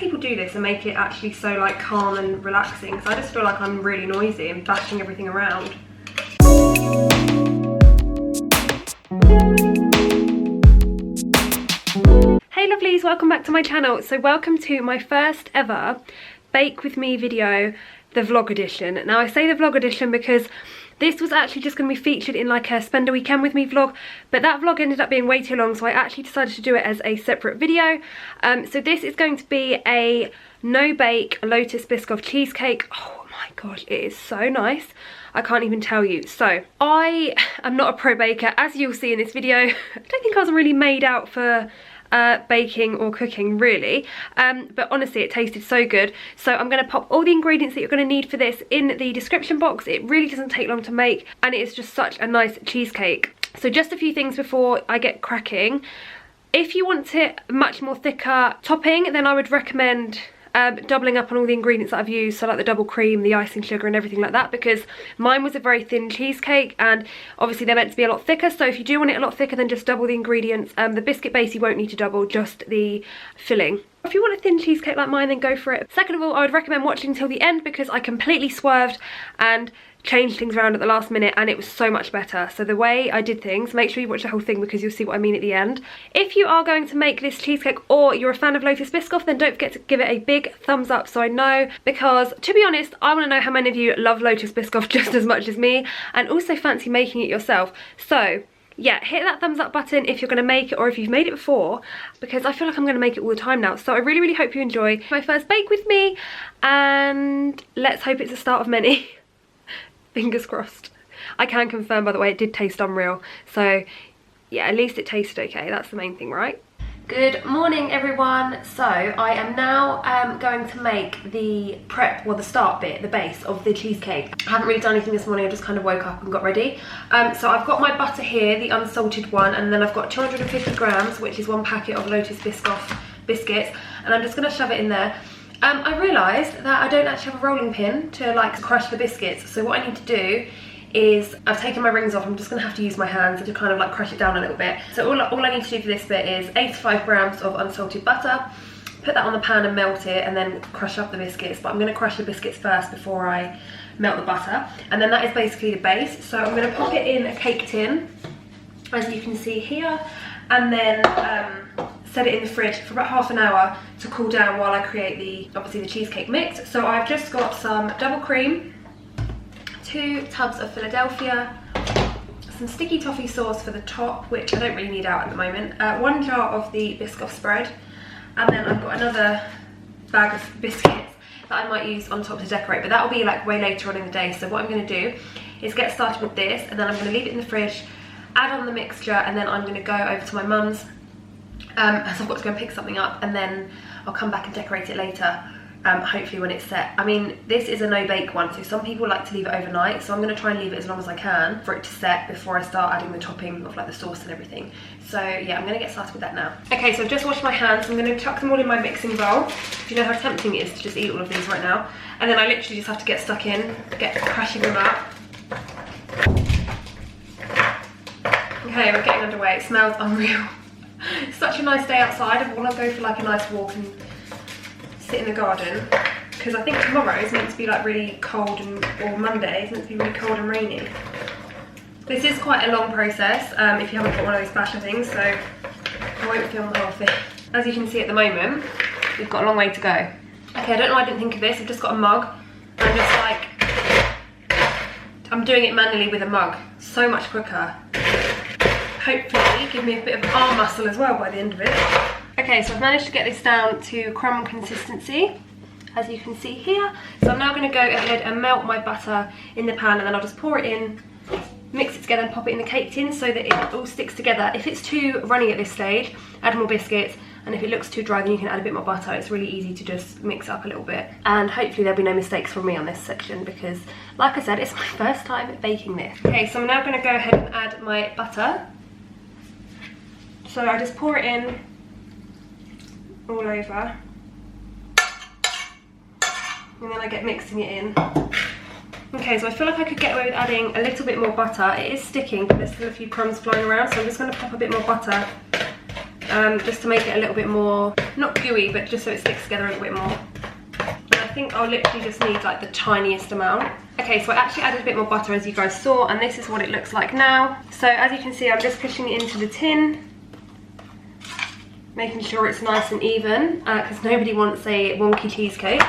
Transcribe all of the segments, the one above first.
people do this and make it actually so like calm and relaxing? Because I just feel like I'm really noisy and bashing everything around. Hey lovelies, welcome back to my channel. So welcome to my first ever bake with me video, the vlog edition. Now I say the vlog edition because this was actually just going to be featured in like a spend a weekend with me vlog, but that vlog ended up being way too long, so I actually decided to do it as a separate video. So this is going to be a no bake Lotus Biscoff Cheesecake. Oh my god, it is so nice. I can't even tell you. So I am not a pro baker, as you'll see in this video. I don't think I was really made out for baking or cooking really, but honestly it tasted so good. So I'm going to pop all the ingredients that you're going to need for this in the description box. It really doesn't take long to make and it is just such a nice cheesecake. So just a few things before I get cracking. If you want it much more thicker topping, then I would recommend doubling up on all the ingredients that I've used, so like the double cream, the icing sugar and everything like that, because mine was a very thin cheesecake and obviously they're meant to be a lot thicker. So if you do want it a lot thicker, then just double the ingredients. The biscuit base you won't need to double, just the filling. If you want a thin cheesecake like mine, then go for it. Second of all, I would recommend watching till the end because I completely swerved and changed things around at the last minute and it was so much better. So the way I did things, make sure you watch the whole thing because you'll see what I mean at the end. If you are going to make this cheesecake or you're a fan of Lotus Biscoff, then don't forget to give it a big thumbs up so I know, because to be honest, I want to know how many of you love Lotus Biscoff just as much as me and also fancy making it yourself. So yeah, hit that thumbs up button if you're going to make it or if you've made it before, because I feel like I'm going to make it all the time now. So I really hope you enjoy my first bake with me and let's hope it's the start of many. Fingers crossed. I can confirm, by the way, it did taste unreal. So yeah, at least it tasted okay. That's the main thing, right? Good morning, everyone. So I am now going to make the prep, well, the start bit, the base of the cheesecake. I haven't really done anything this morning. I just kind of woke up and got ready. So I've got my butter here, the unsalted one, and then I've got 250 grams, which is 1 packet of Lotus Biscoff biscuits, and I'm just going to shove it in there. I realised that I don't actually have a rolling pin to like crush the biscuits, so what I need to do is, I've taken my rings off, I'm just going to have to use my hands to kind of like crush it down a little bit. So all I need to do for this bit is 85 grams of unsalted butter, put that on the pan and melt it, and then crush up the biscuits. But I'm going to crush the biscuits first before I melt the butter, and then that is basically the base. So I'm going to pop it in a cake tin, as you can see here, and then set it in the fridge for about half an hour to cool down while I create obviously the cheesecake mix. So I've just got some double cream, 2 tubs of Philadelphia, some sticky toffee sauce for the top, which I don't really need out at the moment, 1 jar of the Biscoff spread, and then I've got another bag of biscuits that I might use on top to decorate, but that will be like way later on in the day. So what I'm going to do is get started with this, and then I'm going to leave it in the fridge, add on the mixture, and then I'm going to go over to my mum's as I've got to go and pick something up, and then I'll come back and decorate it later, hopefully when it's set. I mean, this is a no bake one, so some people like to leave it overnight, so I'm going to try and leave it as long as I can for it to set before I start adding the topping of like the sauce and everything. So yeah, I'm going to get started with that now. Okay, so I've just washed my hands, so I'm going to chuck them all in my mixing bowl. Do you know how tempting it is to just eat all of these right now? And then I literally just have to get stuck in, get crashing them up. Okay, we're getting underway. It smells unreal. It's such a nice day outside. I want to go for like a nice walk and sit in the garden, because I think tomorrow is meant to be like really cold, or Monday is meant to be really cold and rainy. This is quite a long process if you haven't got one of those basher things, so I won't film the whole thing. As you can see at the moment, we've got a long way to go. Okay, I don't know why I didn't think of this. I've just got a mug. I'm just like, I'm doing it manually with a mug. So much quicker. Hopefully give me a bit of arm muscle as well by the end of it. Okay, so I've managed to get this down to crumb consistency, as you can see here. So I'm now going to go ahead and melt my butter in the pan, and then I'll just pour it in, mix it together and pop it in the cake tin so that it all sticks together. If it's too runny at this stage, add more biscuits, and if it looks too dry, then you can add a bit more butter. It's really easy to just mix up a little bit, and hopefully there'll be no mistakes from me on this section, because like I said, it's my first time baking this. Okay, so I'm now going to go ahead and add my butter. So I just pour it in all over, and then I get mixing it in. Okay, so I feel like I could get away with adding a little bit more butter. It is sticking, but there's still a few crumbs flying around, so I'm just going to pop a bit more butter just to make it a little bit more, not gooey, but just so it sticks together a little bit more. And I think I'll literally just need like the tiniest amount. Okay, so I actually added a bit more butter as you guys saw, and this is what it looks like now. So as you can see, I'm just pushing it into the tin, making sure it's nice and even, because nobody wants a wonky cheesecake.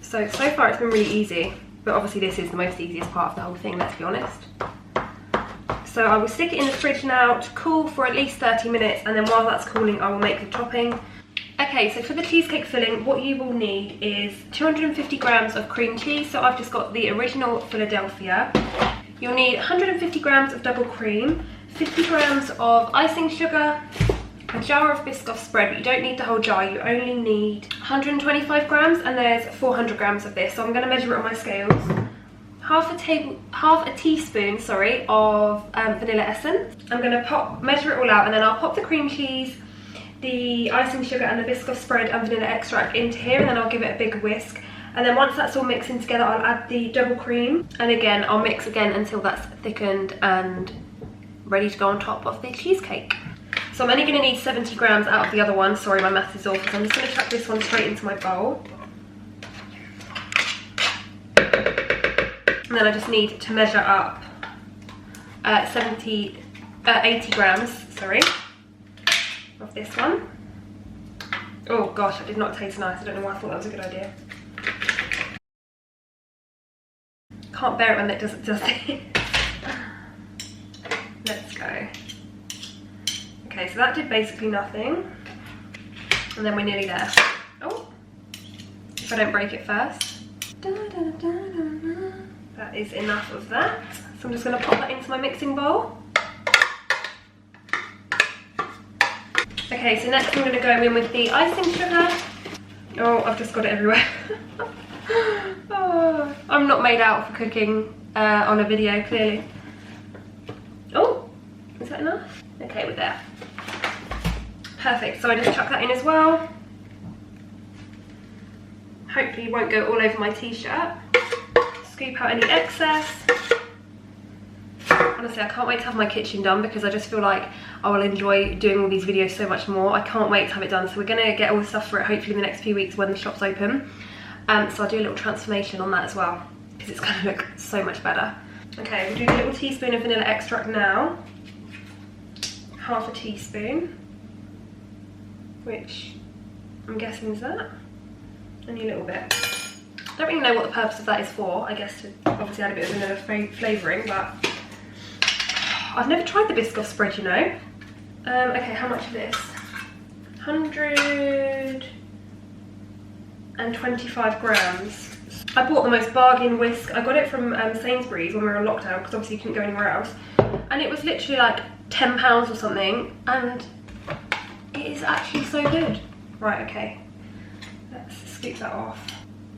So far it's been really easy, but obviously this is the most easiest part of the whole thing, let's be honest. So I will stick it in the fridge now to cool for at least 30 minutes, and then while that's cooling I will make the topping. Okay, so for the cheesecake filling, what you will need is 250 grams of cream cheese. So I've just got the original Philadelphia. You'll need 150 grams of double cream, 50 grams of icing sugar, a jar of Biscoff spread, but you don't need the whole jar, you only need 125 grams, and there's 400 grams of this. So I'm going to measure it on my scales. Half a teaspoon, sorry, of vanilla essence. I'm going to measure it all out, and then I'll pop the cream cheese, the icing sugar and the Biscoff spread and vanilla extract into here, and then I'll give it a big whisk. And then once that's all mixing together, I'll add the double cream, and again I'll mix again until that's thickened and ready to go on top of the cheesecake. So I'm only going to need 70 grams out of the other one. Sorry, my math is awful, so I'm just going to chuck this one straight into my bowl. And then I just need to measure up 80 grams, sorry, of this one. Oh gosh, that did not taste nice. I don't know why I thought that was a good idea. Can't bear it when it doesn't, does it? Let's go. Okay, so that did basically nothing. And then we're nearly there. Oh, if I don't break it first. That is enough of that. So I'm just going to pop that into my mixing bowl. Okay, so next I'm going to go in with the icing sugar. Oh, I've just got it everywhere. Oh, I'm not made out for cooking on a video, clearly. Oh, is that enough? Okay, we're there. Perfect, so I just chuck that in as well. Hopefully it won't go all over my t-shirt. Scoop out any excess. Honestly, I can't wait to have my kitchen done, because I just feel like I will enjoy doing all these videos so much more. I can't wait to have it done. So we're going to get all the stuff for it hopefully in the next few weeks when the shop's open. So I'll do a little transformation on that as well, because it's going to look so much better. Okay, we'll do a little teaspoon of vanilla extract now. Half a teaspoon, which I'm guessing is that. Only a little bit. I don't really know what the purpose of that is for. I guess to obviously add a bit of vanilla flavouring, but I've never tried the Biscoff spread, you know. Okay, how much of this? 125 grams. I bought the most bargain whisk. I got it from Sainsbury's when we were on lockdown, because obviously you couldn't go anywhere else. And it was literally like £10 or something, and it is actually so good. Right, okay. Let's scoop that off.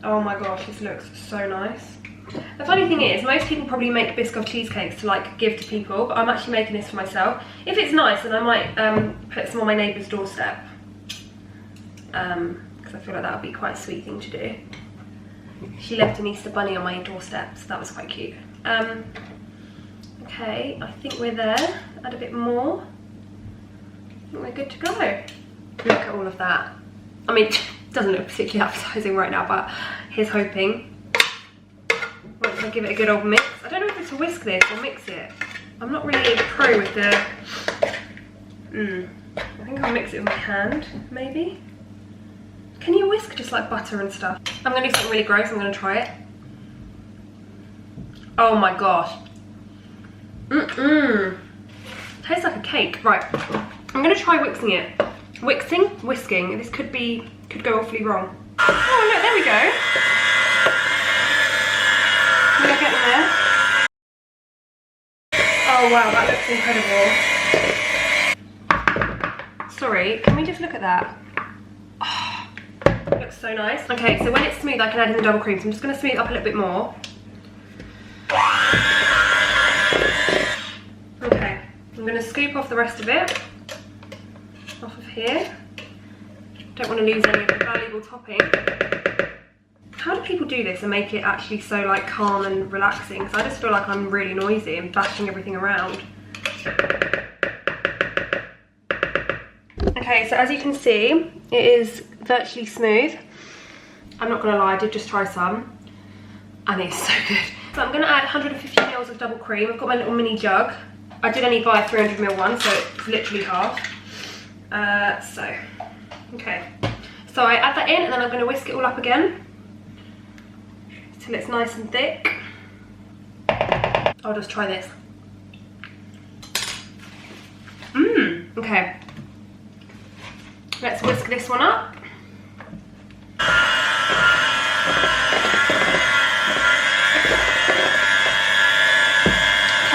Oh my gosh, this looks so nice. The funny thing is, most people probably make Biscoff cheesecakes to like give to people, but I'm actually making this for myself. If it's nice, then I might put some on my neighbour's doorstep, because I feel like that would be quite a sweet thing to do. She left an Easter bunny on my doorstep, so that was quite cute. Okay, I think we're there. Add a bit more. I think we're good to go. Look at all of that. I mean, it doesn't look particularly appetizing right now, but here's hoping. Once I give it a good old mix. I don't know if it's to whisk this or mix it. I'm not really a pro with the... I think I'll mix it with my hand, maybe. Can you whisk just like butter and stuff? I'm going to do something really gross. I'm going to try it. Oh my gosh. Tastes like a cake. Right. I'm going to try whisking it. Whisking. This could go awfully wrong. Oh look, there we go. Did I get there? Oh wow, that looks incredible. Sorry, can we just look at that? Oh, it looks so nice. Okay, so when it's smooth, I can add in the double cream. So I'm just going to smooth it up a little bit more. Okay, I'm going to scoop off the rest of it. Off of here. Don't want to lose any of the valuable topping. How do people do this and make it actually so like calm and relaxing? Because I just feel like I'm really noisy and bashing everything around. Okay, so as you can see, it is virtually smooth. I'm not gonna lie, I did just try some, and it's so good. So I'm gonna add 150 mils of double cream. I've got my little mini jug. I did only buy a 300 ml one, so it's literally half. Okay. So I add that in, and then I'm gonna whisk it all up again till it's nice and thick. I'll just try this. Okay. Let's whisk this one up. Turn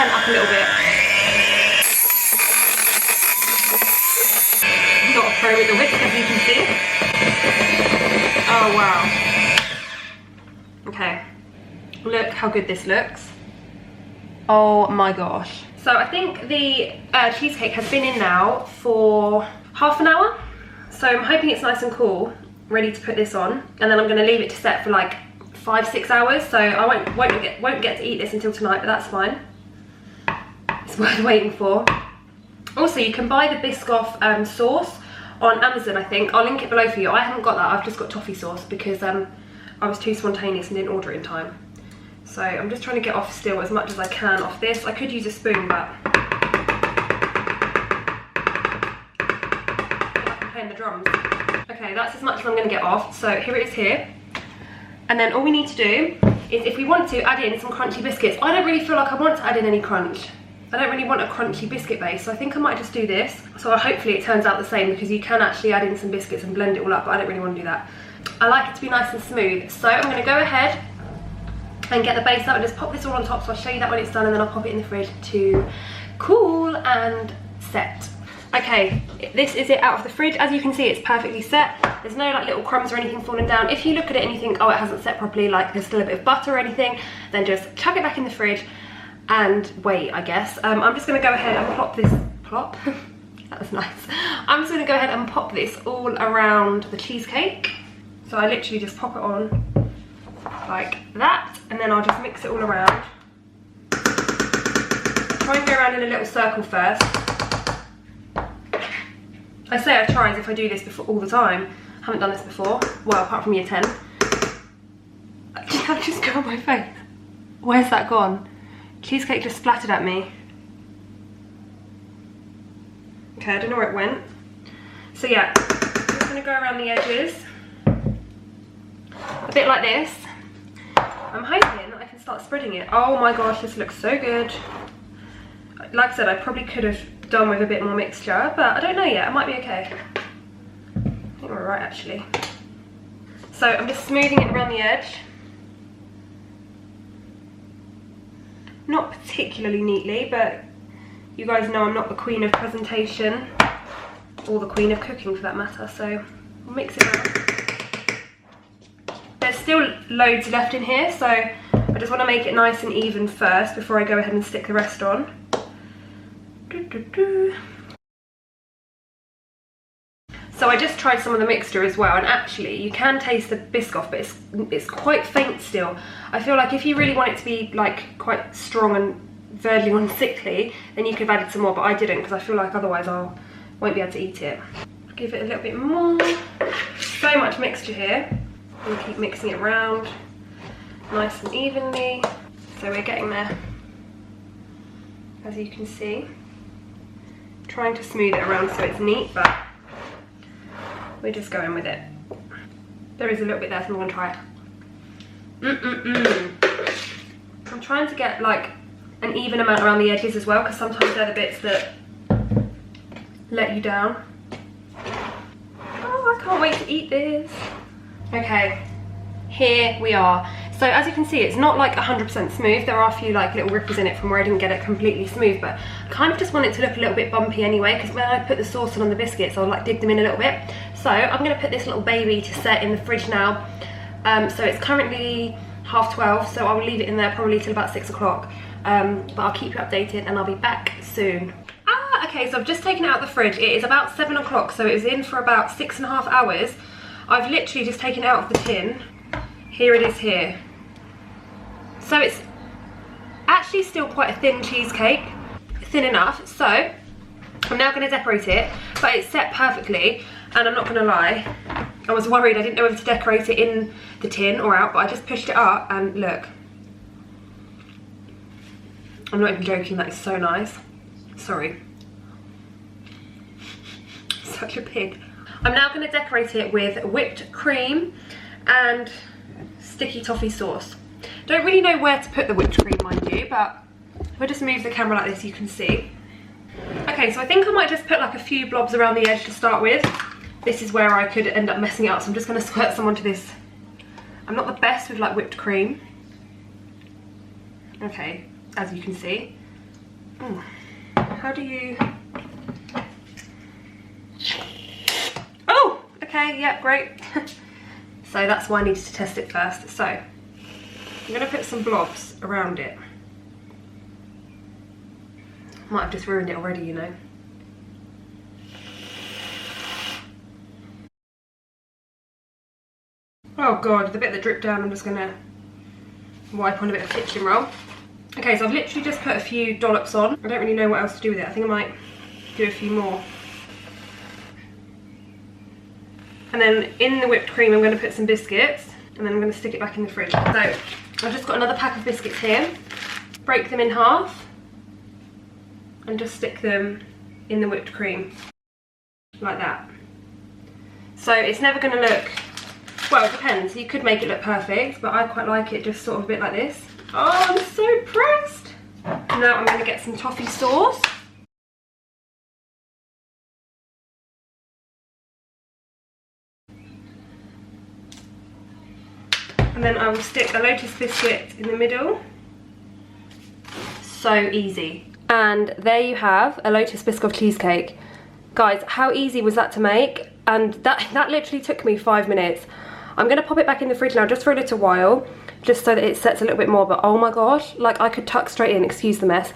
it up a little bit. Not a pro with the whisk, as you can see. Oh wow. Okay. Look how good this looks. Oh my gosh. So I think the cheesecake has been in now for half an hour. So I'm hoping it's nice and cool, ready to put this on. And then I'm gonna leave it to set for like 5-6 hours. So I won't get to eat this until tonight, but that's fine. It's worth waiting for. Also, you can buy the Biscoff sauce on Amazon, I think. I'll link it below for you. I haven't got that, I've just got toffee sauce because I was too spontaneous and didn't order it in time. So I'm just trying to get off still as much as I can off this. I could use a spoon, but I'm playing the drums. Okay, that's as much as I'm going to get off. So here it is here. And then all we need to do is, if we want to, add in some crunchy biscuits. I don't really feel like I want to add in any crunch. I don't really want a crunchy biscuit base, so I think I might just do this. So hopefully it turns out the same, because you can actually add in some biscuits and blend it all up, but I don't really want to do that. I like it to be nice and smooth. So I'm going to go ahead and get the base out and just pop this all on top. So I'll show you that when it's done, and then I'll pop it in the fridge to cool and set. Okay, this is it out of the fridge. As you can see, it's perfectly set. There's no like little crumbs or anything falling down. If you look at it and you think, oh, it hasn't set properly, like there's still a bit of butter or anything, then just chuck it back in the fridge and wait, I guess. I'm just gonna go ahead and plop this, that was nice. I'm just gonna go ahead and pop this all around the cheesecake. So I literally just pop it on like that, and then I'll just mix it all around. Try and go around in a little circle first. I say I try as if I do this before all the time. I haven't done this before, well, apart from year 10. I'll just go on my face. Where's that gone? Cheesecake just splattered at me. Okay, I don't know where it went. So yeah, I'm just gonna go around the edges. A bit like this. I'm hoping that I can start spreading it. Oh my gosh, this looks so good. Like I said, I probably could have done with a bit more mixture, but I don't know yet, I might be okay. I think we're right actually. So I'm just smoothing it around the edge. Not particularly neatly, but you guys know I'm not the queen of presentation, or the queen of cooking for that matter, so we'll mix it around. There's still loads left in here, so I just want to make it nice and even first before I go ahead and stick the rest on. So I just tried some of the mixture as well, and actually you can taste the Biscoff, but it's quite faint still. I feel like if you really want it to be like quite strong and verging on sickly, then you could have added some more, but I didn't because I feel like otherwise I won't be able to eat it. Give it a little bit more. So much mixture here. And keep mixing it around nice and evenly. So we're getting there, as you can see. Trying to smooth it around so it's neat, but we're just going with it. There is a little bit there, so I'm gonna try it. I'm trying to get like an even amount around the edges as well, because sometimes they're the bits that let you down. Oh, I can't wait to eat this. Okay, here we are. So as you can see, it's not like 100% smooth. There are a few like little ripples in it from where I didn't get it completely smooth, but I kind of just want it to look a little bit bumpy anyway, because when I put the sauce on the biscuits, I'll like dig them in a little bit. So I'm gonna put this little baby to set in the fridge now. So it's currently 12:30, so I will leave it in there probably till about 6 o'clock. But I'll keep you updated and I'll be back soon. Okay, so I've just taken it out of the fridge. It is about 7 o'clock, so it was in for about 6.5 hours. I've literally just taken it out of the tin. Here it is here. So it's actually still quite a thin cheesecake, thin enough. So I'm now going to decorate it, but it's set perfectly, and I'm not going to lie, I was worried. I didn't know whether to decorate it in the tin or out, but I just pushed it up and look. I'm not even joking, that is so nice. Sorry. Such a pig. I'm now going to decorate it with whipped cream and sticky toffee sauce. Don't really know where to put the whipped cream, mind you, but if I just move the camera like this, you can see. Okay, so I think I might just put like a few blobs around the edge to start with. This is where I could end up messing it up, so I'm just going to squirt some onto this. I'm not the best with like whipped cream. Okay, as you can see. Ooh. How do you... Oh, okay, yeah, great. So that's why I needed to test it first. So I'm going to put some blobs around it. Might have just ruined it already, you know. Oh god, the bit that dripped down, I'm just going to wipe on a bit of kitchen roll. Okay, so I've literally just put a few dollops on. I don't really know what else to do with it. I think I might do a few more. And then in the whipped cream I'm going to put some biscuits, and then I'm going to stick it back in the fridge. So I've just got another pack of biscuits here. Break them in half and just stick them in the whipped cream like that. So it's never going to look, well, it depends. You could make it look perfect, but I quite like it just sort of a bit like this. Oh, I'm so pressed. Now I'm going to get some toffee sauce. And then I will stick a Lotus biscuit in the middle. So easy. And there you have a Lotus Biscoff Cheesecake. Guys, how easy was that to make? And that literally took me 5 minutes. I'm going to pop it back in the fridge now just for a little while, just so that it sets a little bit more. But oh my gosh, like I could tuck straight in, excuse the mess.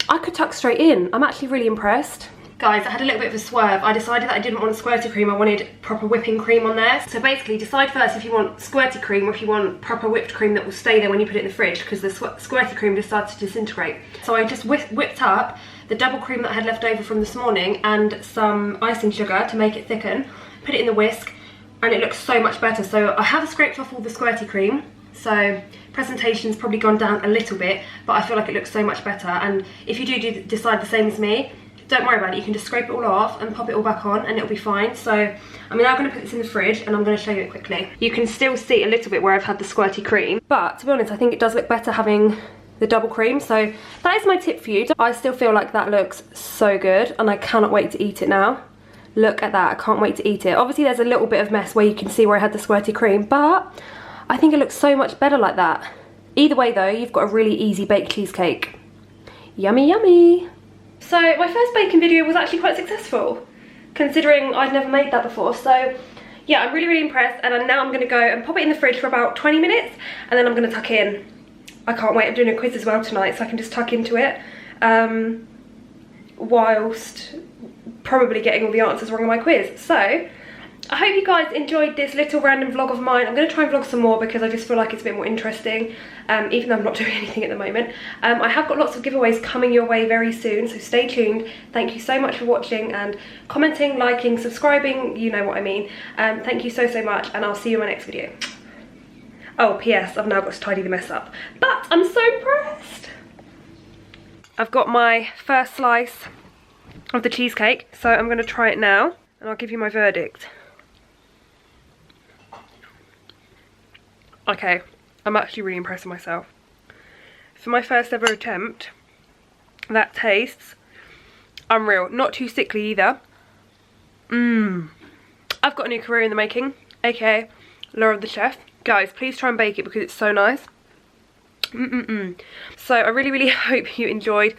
I could tuck straight in. I'm actually really impressed. Guys, I had a little bit of a swerve. I decided that I didn't want squirty cream, I wanted proper whipping cream on there. So basically decide first if you want squirty cream or if you want proper whipped cream that will stay there when you put it in the fridge, because the squirty cream just started to disintegrate. So I just whipped up the double cream that I had left over from this morning and some icing sugar to make it thicken, put it in the whisk, and it looks so much better. So I have scraped off all the squirty cream, so presentation's probably gone down a little bit, but I feel like it looks so much better. And if you do decide the same as me, don't worry about it, you can just scrape it all off and pop it all back on and it'll be fine. So I'm now going to put this in the fridge and I'm going to show you it quickly. You can still see a little bit where I've had the squirty cream, but to be honest I think it does look better having the double cream. So that is my tip for you. I still feel like that looks so good and I cannot wait to eat it now. Look at that, I can't wait to eat it. Obviously there's a little bit of mess where you can see where I had the squirty cream, but I think it looks so much better like that. Either way though, you've got a really easy baked cheesecake. Yummy, yummy. So my first baking video was actually quite successful, considering I'd never made that before. So yeah, I'm really, really impressed. And now I'm going to go and pop it in the fridge for about 20 minutes and then I'm going to tuck in. I can't wait, I'm doing a quiz as well tonight, so I can just tuck into it whilst probably getting all the answers wrong on my quiz. So I hope you guys enjoyed this little random vlog of mine. I'm going to try and vlog some more because I just feel like it's a bit more interesting, even though I'm not doing anything at the moment. I have got lots of giveaways coming your way very soon, so stay tuned. Thank you so much for watching and commenting, liking, subscribing, you know what I mean. Thank you so, so much, and I'll see you in my next video. Oh, P.S. I've now got to tidy the mess up, but I'm so impressed. I've got my first slice of the cheesecake, so I'm going to try it now and I'll give you my verdict. Okay, I'm actually really impressed with myself. For my first ever attempt, that tastes unreal. Not too sickly either. I've got a new career in the making, aka Laura the Chef. Guys, please try and bake it because it's so nice. So I really, really hope you enjoyed.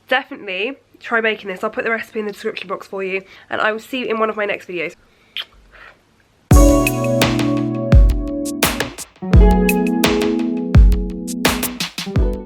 Definitely try making this. I'll put the recipe in the description box for you, and I will see you in one of my next videos.